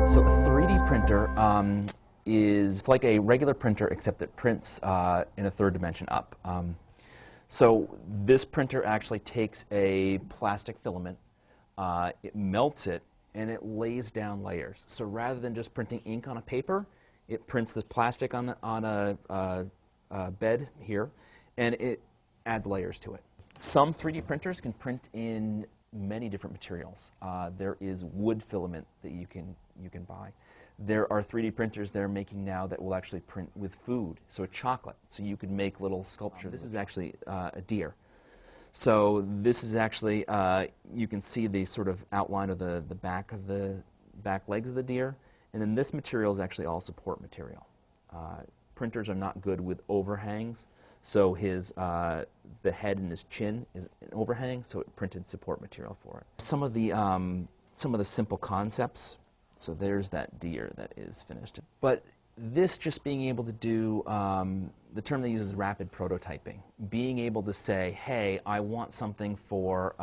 So a 3D printer is like a regular printer, except it prints in a third dimension up. So this printer actually takes a plastic filament, it melts it, and it lays down layers. So rather than just printing ink on a paper, it prints the plastic on a bed here, and it adds layers to it. Some 3D printers can print in many different materials. There is wood filament that you can buy. There are 3D printers they're making now that will actually print with food, so chocolate. So you could make little sculptures. This is actually a deer. So this is actually, you can see the sort of outline of the back legs of the deer. And then this material is actually all support material. Printers are not good with overhangs. So the head and his chin is an overhang, so it printed support material for it. Some of the simple concepts. So there's that deer that is finished. But this just being able to do, the term they use is rapid prototyping. Being able to say, hey, I want something for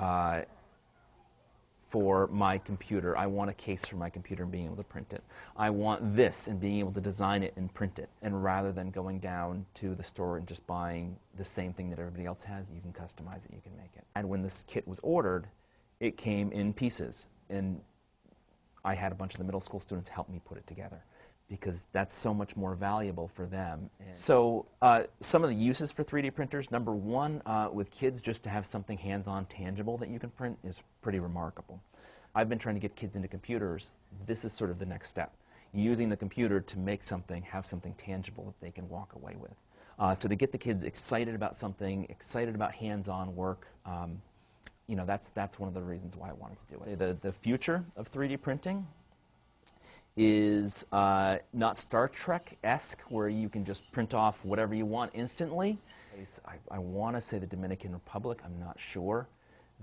my computer. I want a case for my computer and being able to print it. I want this and being able to design it and print it. And rather than going down to the store and just buying the same thing that everybody else has, you can customize it, you can make it. And when this kit was ordered, it came in pieces. And I had a bunch of the middle school students help me put it together because that's so much more valuable for them. And so some of the uses for 3D printers, number one, with kids, just to have something hands-on, tangible that you can print is pretty remarkable. I've been trying to get kids into computers. This is sort of the next step. Using the computer to make something, have something tangible that they can walk away with. So to get the kids excited about something, excited about hands-on work, you know, that's one of the reasons why I wanted to do it. The future of 3D printing is not Star Trek-esque, where you can just print off whatever you want instantly. I want to say the Dominican Republic, I'm not sure.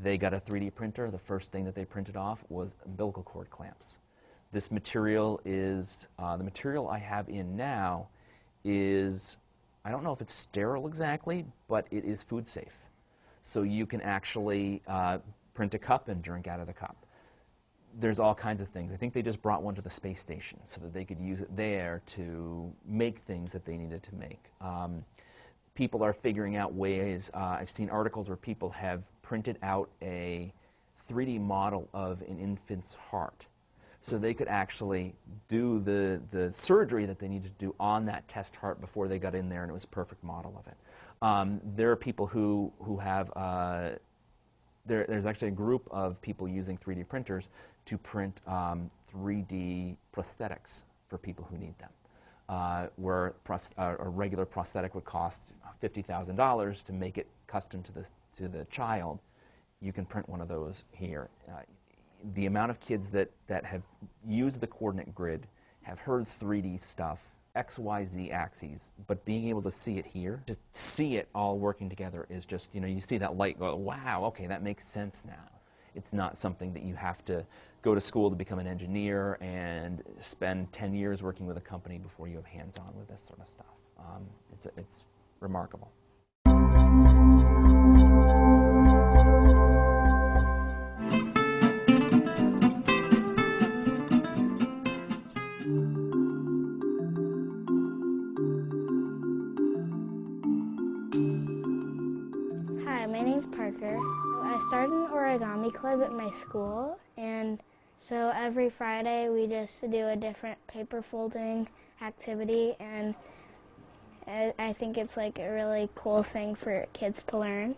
They got a 3D printer. The first thing that they printed off was umbilical cord clamps. This material is, the material I have in now is, I don't know if it's sterile exactly, but it is food safe. So you can actually print a cup and drink out of the cup. There's all kinds of things. I think they just brought one to the space station so that they could use it there to make things that they needed to make. People are figuring out ways. I've seen articles where people have printed out a 3D model of an infant's heart. So they could actually do the surgery that they needed to do on that test heart before they got in there, and it was a perfect model of it. There are people who have, there's actually a group of people using 3D printers to print 3D prosthetics for people who need them. Where a regular prosthetic would cost $50,000 to make it custom to the child, you can print one of those here. The amount of kids that have used the coordinate grid, have heard 3D stuff, X, Y, Z axes, but being able to see it here, to see it all working together is just, you know, you see that light go, wow, okay, that makes sense now. It's not something that you have to go to school to become an engineer and spend 10 years working with a company before you have hands-on with this sort of stuff. It's remarkable. Hi, my name's Parker. I started an Origami Club at my school, and so every Friday we just do a different paper folding activity, and I think it's like a really cool thing for kids to learn.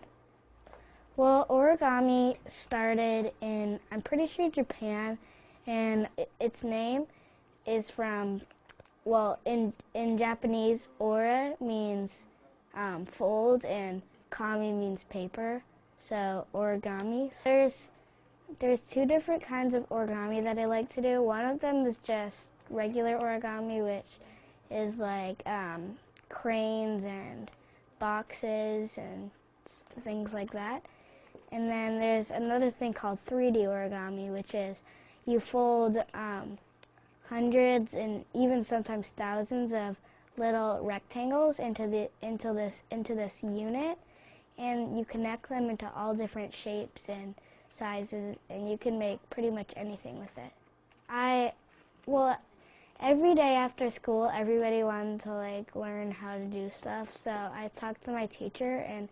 Well, origami started in, I'm pretty sure, Japan, and its name is from well, in Japanese, ora means fold and kami means paper, so origami. There's two different kinds of origami that I like to do. One of them is just regular origami, which is like cranes and boxes and things like that. And then there's another thing called 3D origami, which is you fold hundreds and even sometimes thousands of little rectangles into this unit, and you connect them into all different shapes and sizes, and you can make pretty much anything with it. Well, every day after school, everybody wanted to like learn how to do stuff, so I talked to my teacher, and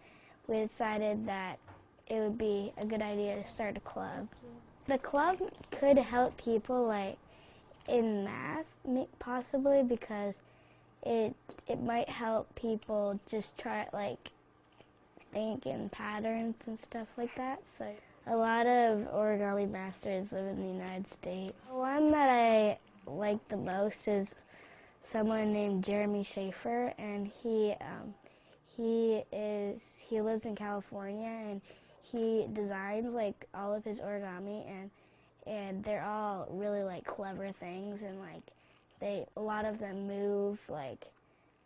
we decided that it would be a good idea to start a club. The club could help people like in math, possibly, because it might help people just try like think in patterns and stuff like that. So a lot of origami masters live in the United States. The one that I like the most is someone named Jeremy Schaefer, and he lives in California, and he designs like all of his origami, and they're all really like clever things, and like a lot of them move, like,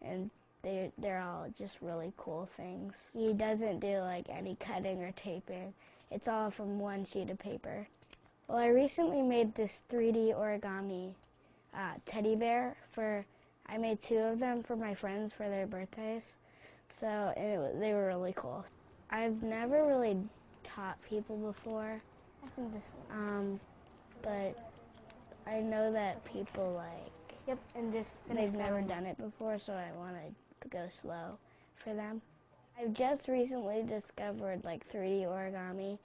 and they're all just really cool things. He doesn't do like any cutting or taping. It's all from one sheet of paper. Well, I recently made this 3D origami teddy bear I made 2 of them for my friends for their birthdays, so they were really cool. I've never really taught people before. I think but I know that people like, and they've never done it before, so I want to go slow for them. I've just recently discovered like 3D origami,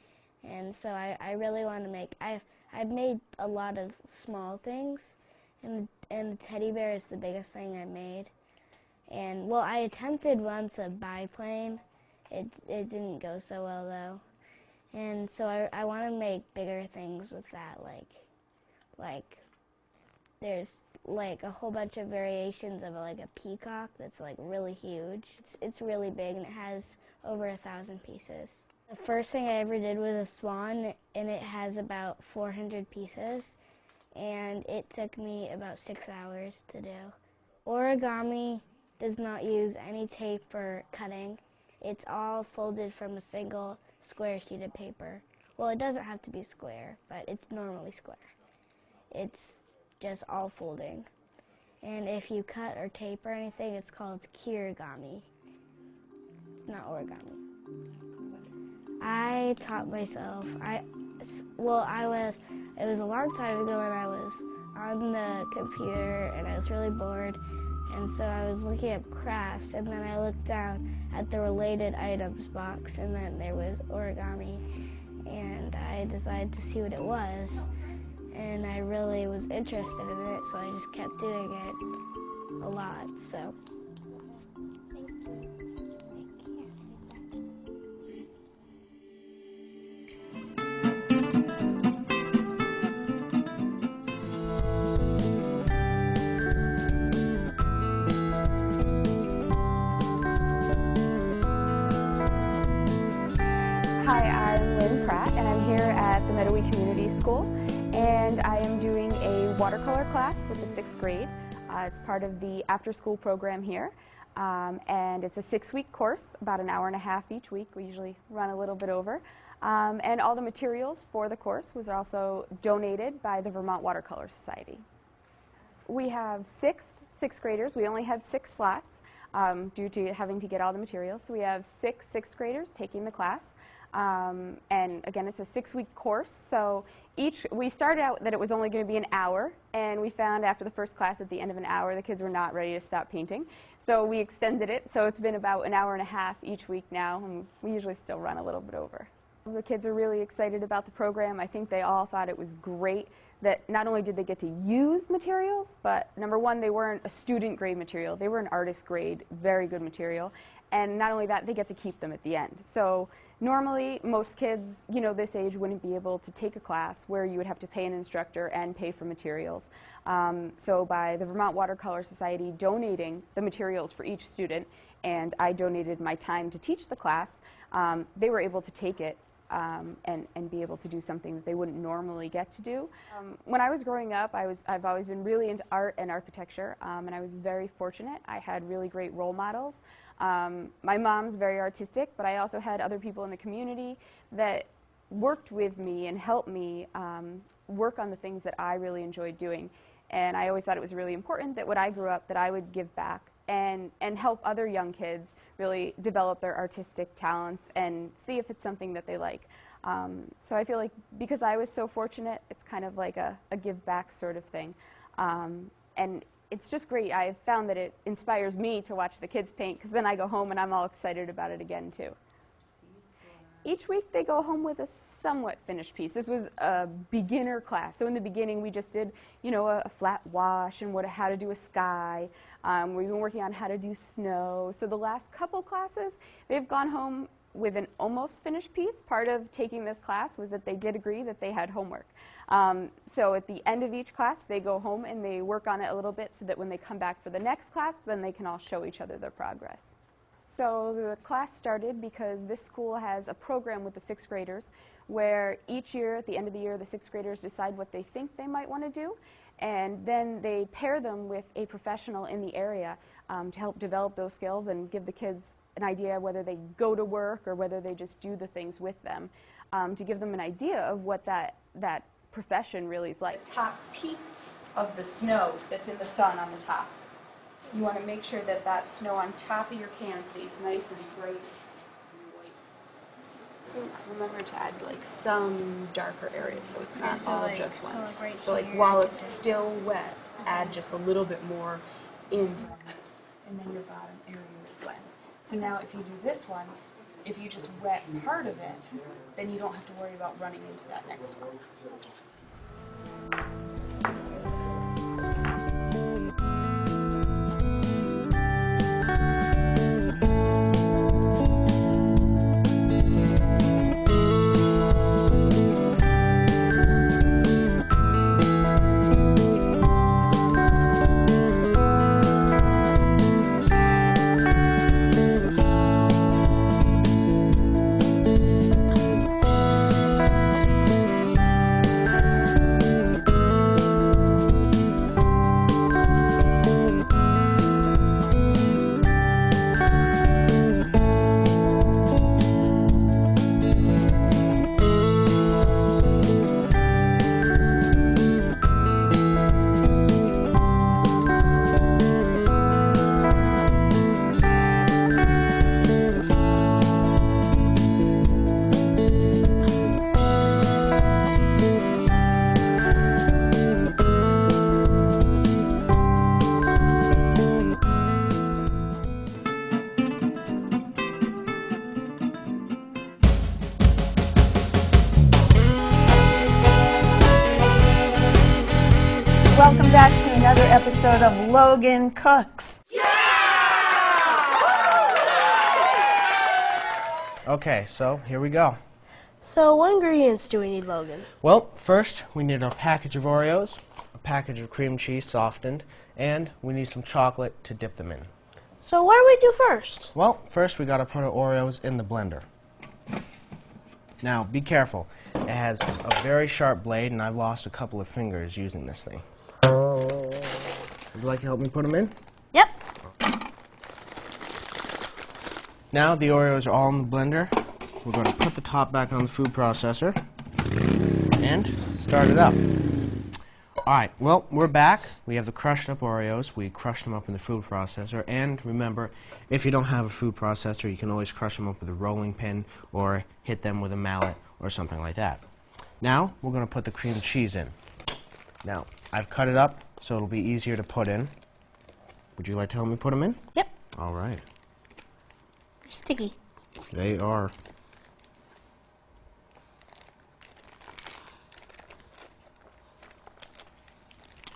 and so I really want to make. I've made a lot of small things, and the teddy bear is the biggest thing I made. And well, I attempted once a biplane. It didn't go so well though, and so I want to make bigger things with that. Like there's like a whole bunch of variations of like a peacock that's like really huge. It's really big, and it has over 1,000 pieces. The first thing I ever did was a swan, and it has about 400 pieces, and it took me about 6 hours to do. Origami does not use any tape for cutting. It's all folded from a single square sheet of paper. Well, it doesn't have to be square, but it's normally square. It's just all folding. And if you cut or tape or anything, it's called kirigami. It's not origami. I taught myself. It was a long time ago when I was on the computer and I was really bored, and so I was looking up crafts, and then I looked down at the related items box, and then there was origami, and I decided to see what it was, and I really was interested in it, so I just kept doing it a lot. So Hi, I'm Lynn Pratt, and I'm here at the Mettawee Community School, and I am doing a watercolor class with the 6th grade. It's part of the after-school program here, and it's a 6-week course, about an hour and a half each week. We usually run a little bit over, and all the materials for the course was also donated by the Vermont Watercolor Society. We have 6 6th graders. We only had 6 slots due to having to get all the materials, so we have 6 6th graders taking the class. And again, it's a 6-week course, so we started out that it was only going to be an hour, and we found after the first class at the end of an hour the kids were not ready to stop painting, so we extended it, so it's been about an hour and a half each week now, and we usually still run a little bit over. The kids are really excited about the program. I think they all thought it was great that not only did they get to use materials, but number one, they weren't a student grade material, they were an artist grade, very good material. And not only that, they get to keep them at the end. So normally, most kids, you know, this age wouldn't be able to take a class where you would have to pay an instructor and pay for materials. So by the Vermont Watercolor Society donating the materials for each student, and I donated my time to teach the class, they were able to take it and be able to do something that they wouldn't normally get to do. When I was growing up, I've always been really into art and architecture, and I was very fortunate. I had really great role models. My mom's very artistic, but I also had other people in the community that worked with me and helped me work on the things that I really enjoyed doing. And I always thought it was really important that when I grew up that I would give back and help other young kids really develop their artistic talents and see if it's something that they like. So I feel like because I was so fortunate, it's kind of like a give back sort of thing. And it's just great. I've found that it inspires me to watch the kids paint, because then I go home and I'm all excited about it again too. Each week they go home with a somewhat finished piece. This was a beginner class. So in the beginning we just did, you know, a flat wash and how to do a sky. We've been working on how to do snow. So the last couple classes, they've gone home with an almost finished piece. Part of taking this class was that they did agree that they had homework. So at the end of each class, they go home and they work on it a little bit so that when they come back for the next class, then they can all show each other their progress. So the class started because this school has a program with the 6th graders where each year, at the end of the year, the 6th graders decide what they think they might want to do, and then they pair them with a professional in the area to help develop those skills and give the kids an idea whether they go to work or whether they just do the things with them, to give them an idea of what that profession really is like. Top peak of the snow that's in the sun on the top. You want to make sure that that snow on top of your can stays nice and bright and white. So remember to add like some darker areas so it's not all just one. So like while it's still wet, add just a little bit more into it, and then your bottom area will blend. So now if you do this one, if you just wet part of it, then you don't have to worry about running into that next one. Welcome back to another episode of Logan Cooks. Okay, so here we go. So what ingredients do we need, Logan? Well, first we need a package of Oreos, a package of cream cheese softened, and we need some chocolate to dip them in. So what do we do first? Well, first we gotta put our Oreos in the blender. Now, be careful. It has a very sharp blade, and I've lost a couple of fingers using this thing. Would you like to help me put them in? Yep. Now the Oreos are all in the blender. We're going to put the top back on the food processor and start it up. Alright, well, we're back. We have the crushed up Oreos. We crushed them up in the food processor. And remember, if you don't have a food processor, you can always crush them up with a rolling pin or hit them with a mallet or something like that. Now, we're going to put the cream cheese in. Now, I've cut it up so it'll be easier to put in. Would you like to help me put them in? Yep. Alright. They're sticky. They are.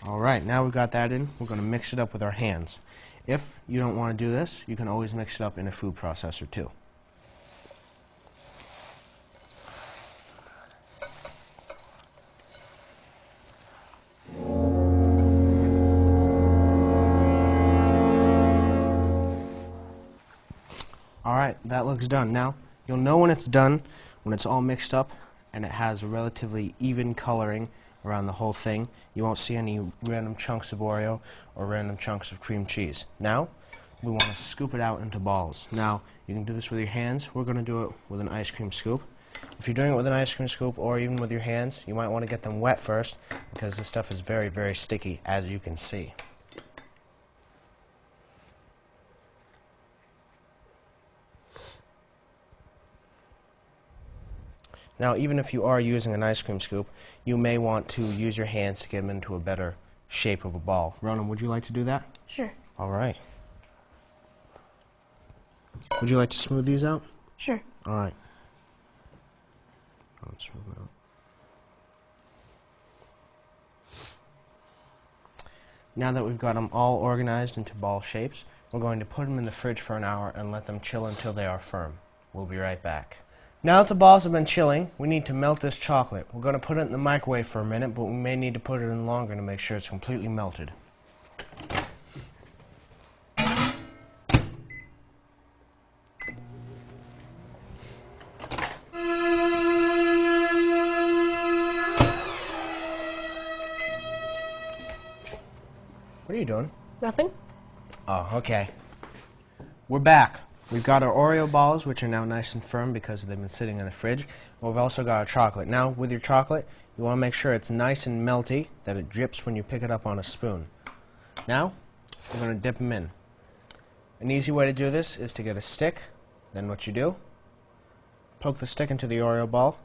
All right, now we've got that in, we're going to mix it up with our hands. If you don't want to do this, you can always mix it up in a food processor too. Alright, that looks done. Now, you'll know when it's done, when it's all mixed up and it has a relatively even coloring around the whole thing. You won't see any random chunks of Oreo or random chunks of cream cheese. Now, we want to scoop it out into balls. Now, you can do this with your hands. We're going to do it with an ice cream scoop. If you're doing it with an ice cream scoop or even with your hands, you might want to get them wet first because this stuff is very, very sticky, as you can see. Now, even if you are using an ice cream scoop, you may want to use your hands to get them into a better shape of a ball. Ronan, would you like to do that? Sure. All right. Would you like to smooth these out? Sure. All right. Let's smooth them out. Now that we've got them all organized into ball shapes, we're going to put them in the fridge for an hour and let them chill until they are firm. We'll be right back. Now that the balls have been chilling, we need to melt this chocolate. We're going to put it in the microwave for a minute, but we may need to put it in longer to make sure it's completely melted. What are you doing? Nothing? Oh, okay. We're back. We've got our Oreo balls, which are now nice and firm because they've been sitting in the fridge. And we've also got our chocolate. Now, with your chocolate, you want to make sure it's nice and melty, that it drips when you pick it up on a spoon. Now, we're going to dip them in. An easy way to do this is to get a stick. Then what you do, poke the stick into the Oreo ball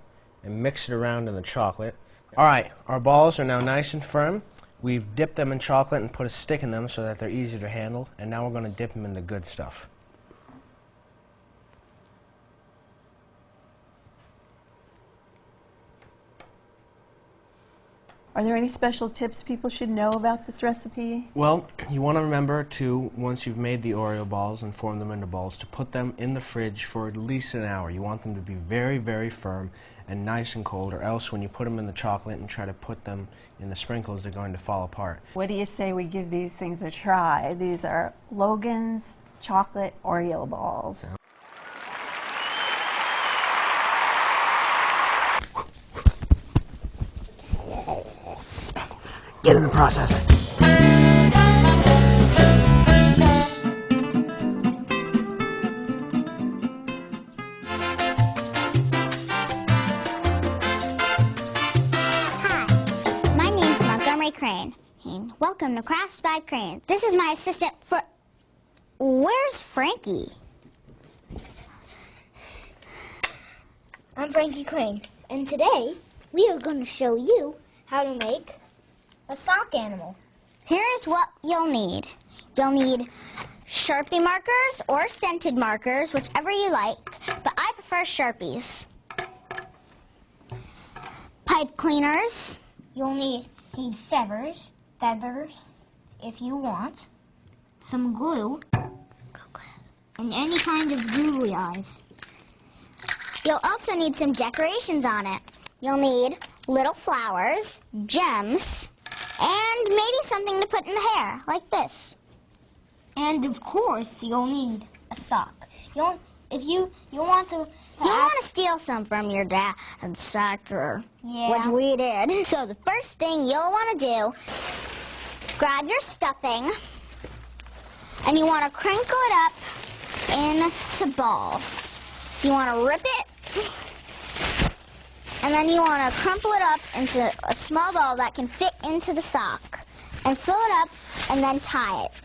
and mix it around in the chocolate. All right, our balls are now nice and firm. We've dipped them in chocolate and put a stick in them so that they're easier to handle. And now we're going to dip them in the good stuff. Are there any special tips people should know about this recipe? Well, you want to remember to, once you've made the Oreo balls and formed them into balls, to put them in the fridge for at least an hour. You want them to be very, very firm and nice and cold, or else when you put them in the chocolate and try to put them in the sprinkles, they're going to fall apart. What do you say we give these things a try? These are Logan's chocolate Oreo balls. Get in the processor. Hi, my name's Montgomery Crane. Welcome to Crafts by Crane. This is my assistant for... Where's Frankie? I'm Frankie Crane, and today we are going to show you how to make a sock animal. Here's what you'll need. You'll need Sharpie markers or scented markers, whichever you like, but I prefer Sharpies. Pipe cleaners. You'll need feathers if you want, some glue, and any kind of googly eyes. You'll also need some decorations on it. You'll need little flowers, gems, and maybe something to put in the hair, like this. And of course, you'll need a sock. You'll want to steal some from your dad's sock drawer, which we did. So the first thing you'll want to do, grab your stuffing, and you want to crinkle it up into balls. You want to rip it, and then you want to crumple it up into a small ball that can fit into the sock, and fill it up, and then tie it.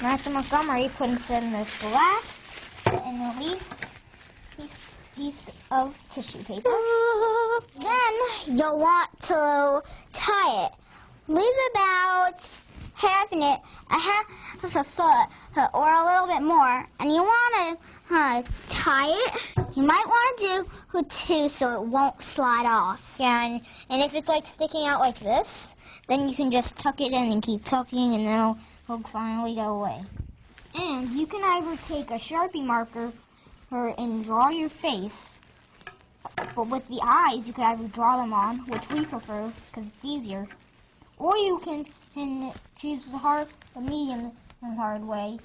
Master Montgomery puts in this last and the least piece of tissue paper. Then you'll want to tie it. Leave about half a foot or a little bit more, and you want to tie it. You might want to do two so it won't slide off. And if it's like sticking out like this, then you can just tuck it in and keep tucking, and then it'll finally go away. And you can either take a Sharpie marker and draw your face, but with the eyes you can either draw them on, which we prefer because it's easier, or you can choose the medium and hard way.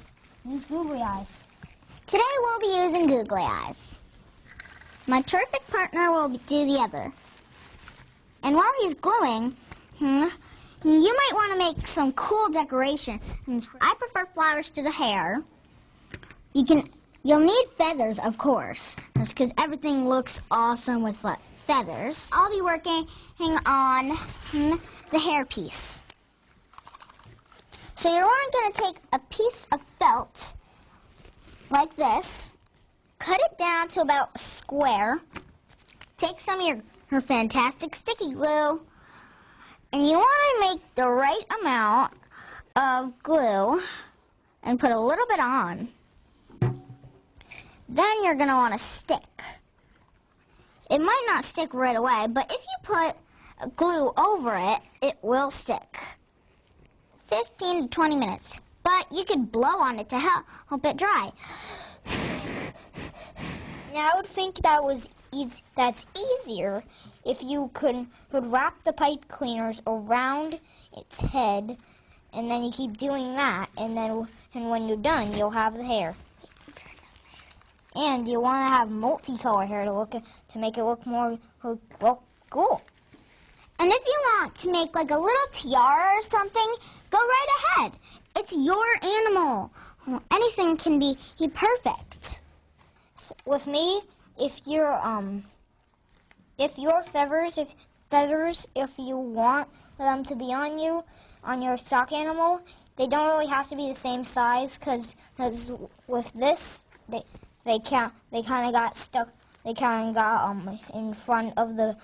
Use googly eyes. Today we'll be using googly eyes. My terrific partner will do the other. And while he's gluing, you might want to make some cool decorations. I prefer flowers to the hair. You'll need feathers, of course, because everything looks awesome with feathers. I'll be working on the hair piece. So you're only going to take a piece of felt like this, cut it down to about a square, take some of your fantastic sticky glue, and you want to make the right amount of glue and put a little bit on. Then you're going to want to stick. It might not stick right away, but if you put glue over it, it will stick. 15 to 20 minutes. But you could blow on it to help it dry. Now I would think that's easier if you could wrap the pipe cleaners around its head, and then you keep doing that, and when you're done, you'll have the hair. And you want to have multicolor hair to make it look more cool. And if you want to make like a little tiara or something, go right ahead. It's your animal. Anything can be perfect. So with me, if your feathers, if you want them to be on your stock animal, they don't really have to be the same size, because with this, they kind of got stuck. They kind of got in front of the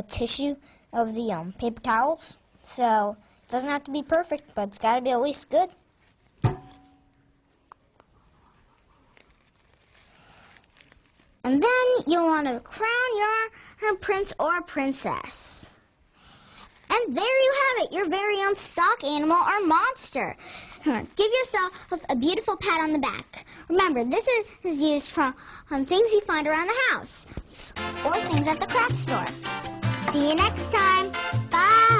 tissue of the paper towels. So it doesn't have to be perfect, but it's got to be at least good. And then you'll want to crown your prince or princess. And there you have it, your very own stock animal or monster. Give yourself a beautiful pat on the back. Remember, this is used from things you find around the house or things at the craft store. See you next time. Bye.